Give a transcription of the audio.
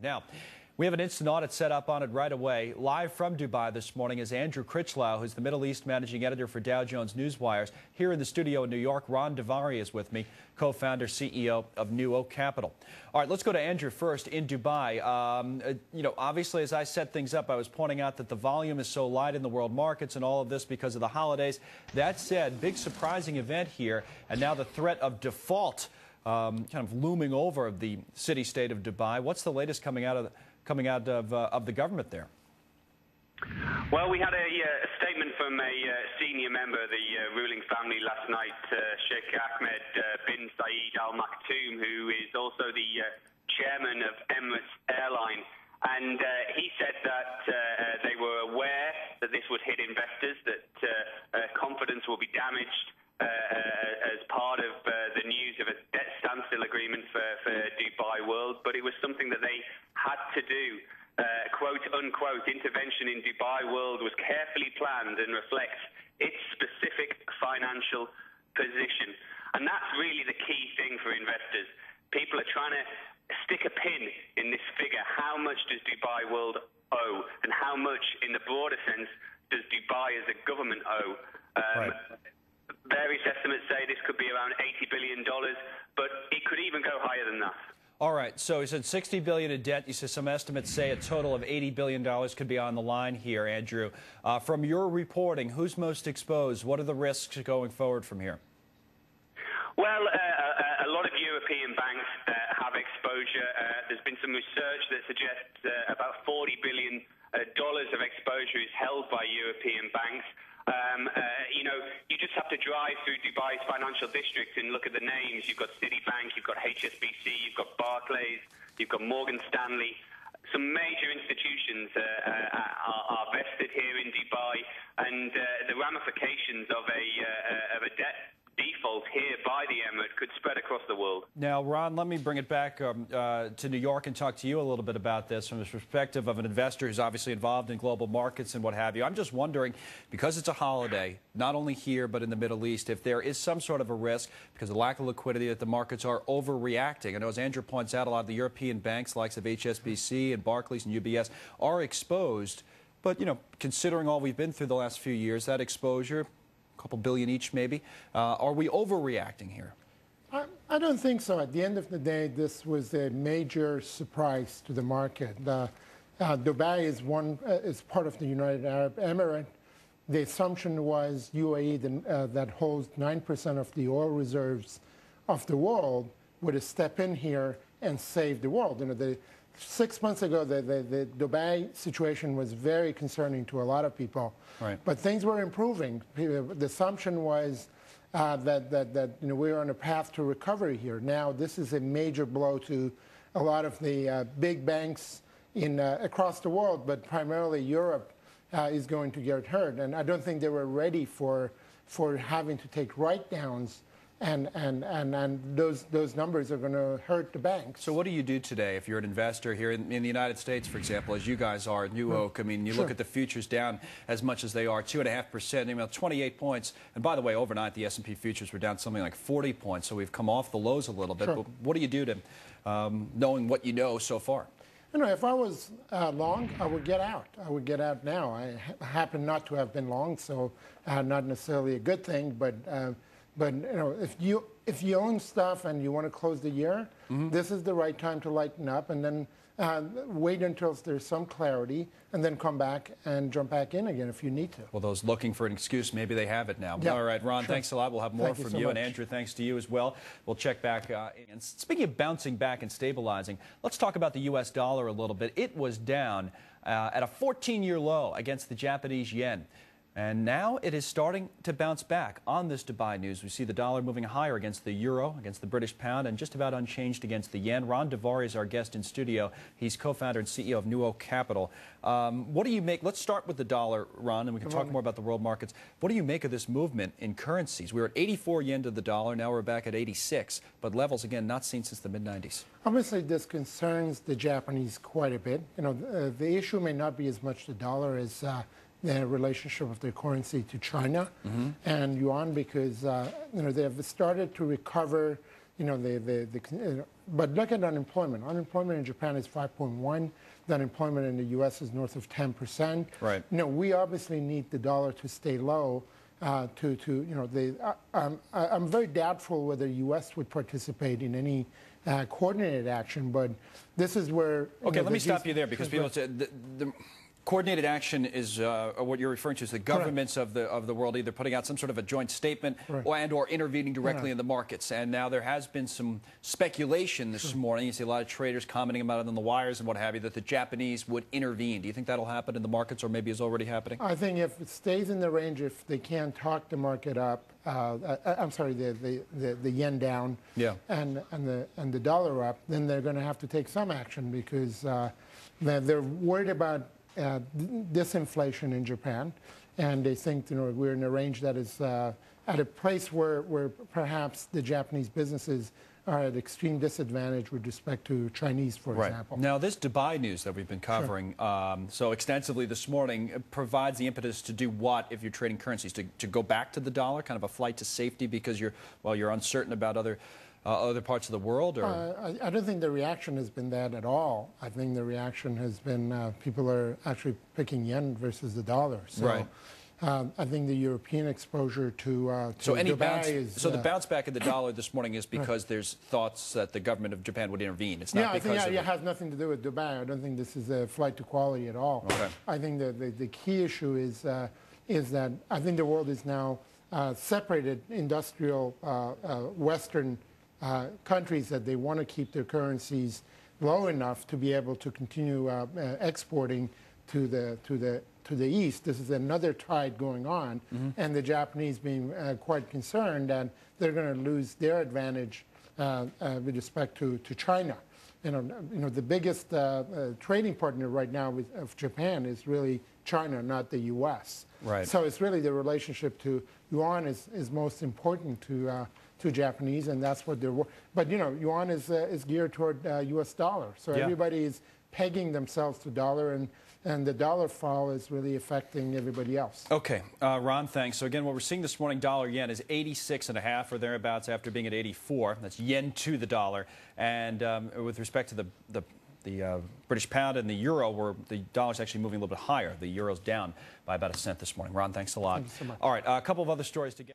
Now, we have an instant audit set up on it right away. Live from Dubai this morning is Andrew Critchlow, who's the Middle East managing editor for Dow Jones Newswires. Here in the studio in New York, Ron Davari is with me, co-founder, CEO of NewOak Capital. All right, let's go to Andrew first in Dubai. Obviously, as I set things up, I was pointing out that the volume is so light in the world markets and all of this because of the holidays. That said, big surprising event here, and now the threat of default kind of looming over the city-state of Dubai. What's the latest coming out of the government there? Well, we had a statement from a senior member of the ruling family last night, Sheikh Ahmed bin Saeed Al Maktoum, who is also the chairman of Emirates Airline. And he said that they were aware that this would hit investors, that confidence will be damaged as part of the news of a debt standstill agreement for Dubai World, but it was something that they had to do. Quote unquote, intervention in Dubai World was carefully planned and reflects its specific financial position. And that's really the key thing for investors. People are trying to stick a pin in this figure. How much does Dubai World owe? And how much, in the broader sense, does Dubai as a government owe? Right. Various estimates say this could be around $80 billion, but it could even go higher than that. All right, so you said $60 billion in debt. You said some estimates say a total of $80 billion could be on the line here, Andrew. From your reporting, who's most exposed? What are the risks going forward from here? Well, a lot of European banks have exposure. There's been some research that suggests about $40 billion of exposure is held by European banks. You just have to drive through Dubai's financial district and look at the names. You've got Citibank, you've got HSBC, you've got Barclays, you've got Morgan Stanley. Some major institutions are vested here in Dubai, and the ramifications of a debt default here by the Emirate could spread across the world. Now, Ron, let me bring it back to New York and talk to you a little bit about this from the perspective of an investor who's obviously involved in global markets and what have you. I'm just wondering, because it's a holiday, not only here but in the Middle East, if there is some sort of a risk because of the lack of liquidity that the markets are overreacting. I know, as Andrew points out, a lot of the European banks, likes of HSBC and Barclays and UBS, are exposed. But, considering all we've been through the last few years, that exposure, couple billion each maybe. Are we overreacting here? I don't think so. At the end of the day, this was a major surprise to the market. Dubai is part of the United Arab Emirates. The assumption was UAE, that holds 9% of the oil reserves of the world, would step in here and save the world. 6 months ago, the Dubai situation was very concerning to a lot of people. Right. But things were improving. The assumption was that we were on a path to recovery here. Now, this is a major blow to a lot of the big banks across the world, but primarily Europe is going to get hurt. And I don't think they were ready for having to take write-downs. And those numbers are going to hurt the banks. So what do you do today if you're an investor here in the United States, for example, as you guys are at NewOak? I mean, you look at the futures down as much as they are, 2.5%, 28 points. And by the way, overnight, the S&P futures were down something like 40 points, so we've come off the lows a little bit. Sure. But what do you do to, knowing what you know so far? If I was long, I would get out. I would get out now. I happen not to have been long, so not necessarily a good thing, but if you own stuff and you want to close the year, this is the right time to lighten up, and then wait until there's some clarity, and then come back and jump back in again if you need to. Well, those looking for an excuse, maybe they have it now. Yeah. All right, Ron, Sure. Thanks a lot. We'll have more from you. So And Andrew, thanks to you as well. We'll check back. And speaking of bouncing back and stabilizing, let's talk about the U.S. dollar a little bit. It was down at a 14-year low against the Japanese yen. And now it is starting to bounce back. On this Dubai news, we see the dollar moving higher against the euro, against the British pound, and just about unchanged against the yen. Ron Davari is our guest in studio. He's co-founder and CEO of NewOak Capital. What do you make? Let's start with the dollar, Ron, and we can talk more about the world markets. What do you make of this movement in currencies? We were at 84 yen to the dollar. Now we're back at 86, but levels, again, not seen since the mid-90s. Obviously, this concerns the Japanese quite a bit. The issue may not be as much the dollar as the relationship of their currency to China and yuan, because they have started to recover. The but look at unemployment. Unemployment in Japan is 5.1. The unemployment in the U.S. is north of 10%. Right. We obviously need the dollar to stay low. I'm very doubtful whether the U.S. would participate in any coordinated action, but this is where. Okay, let me stop you there because people say the coordinated action is what you're referring to is the governments of the world either putting out some sort of a joint statement or intervening directly in the markets. And now there has been some speculation this morning. You see a lot of traders commenting about it on the wires and what have you, that the Japanese would intervene. Do you think that'll happen in the markets or maybe is already happening? I think if it stays in the range, if they can't talk the market up, I'm sorry, the yen down and the dollar up, then they're going to have to take some action because they're worried about disinflation in Japan, and they think we're in a range that is at a place where perhaps the Japanese businesses are at extreme disadvantage with respect to Chinese, for example. Now, this Dubai news that we've been covering so extensively this morning provides the impetus to do what if you're trading currencies? To go back to the dollar, kind of a flight to safety because you're uncertain about other parts of the world? Or? I don't think the reaction has been that at all. I think the reaction has been people are actually picking yen versus the dollar. So, I think the European exposure to Dubai is... So the bounce back of the dollar this morning is because there's thoughts that the government of Japan would intervene. It's not because I think it has nothing to do with Dubai. I don't think this is a flight to quality at all. Okay. I think the key issue is that I think the world is now separated industrial Western countries that they want to keep their currencies low enough to be able to continue exporting to the east. This is another tide going on, and the Japanese being quite concerned that they're going to lose their advantage with respect to China. The biggest trading partner right now of Japan is really China, not the U.S. Right. So it's really the relationship to yuan is most important to Japanese, and that's what they're. But yuan is geared toward U.S. dollar, so everybody is pegging themselves to dollar, and the dollar fall is really affecting everybody else. Okay, Ron, thanks. So again, what we're seeing this morning, dollar yen is 86.5 or thereabouts after being at 84. That's yen to the dollar, and with respect to the British pound and the euro, where the dollar's actually moving a little bit higher. The euro's down by about a cent this morning. Ron, thanks a lot. Thank you so much. All right, a couple of other stories to get.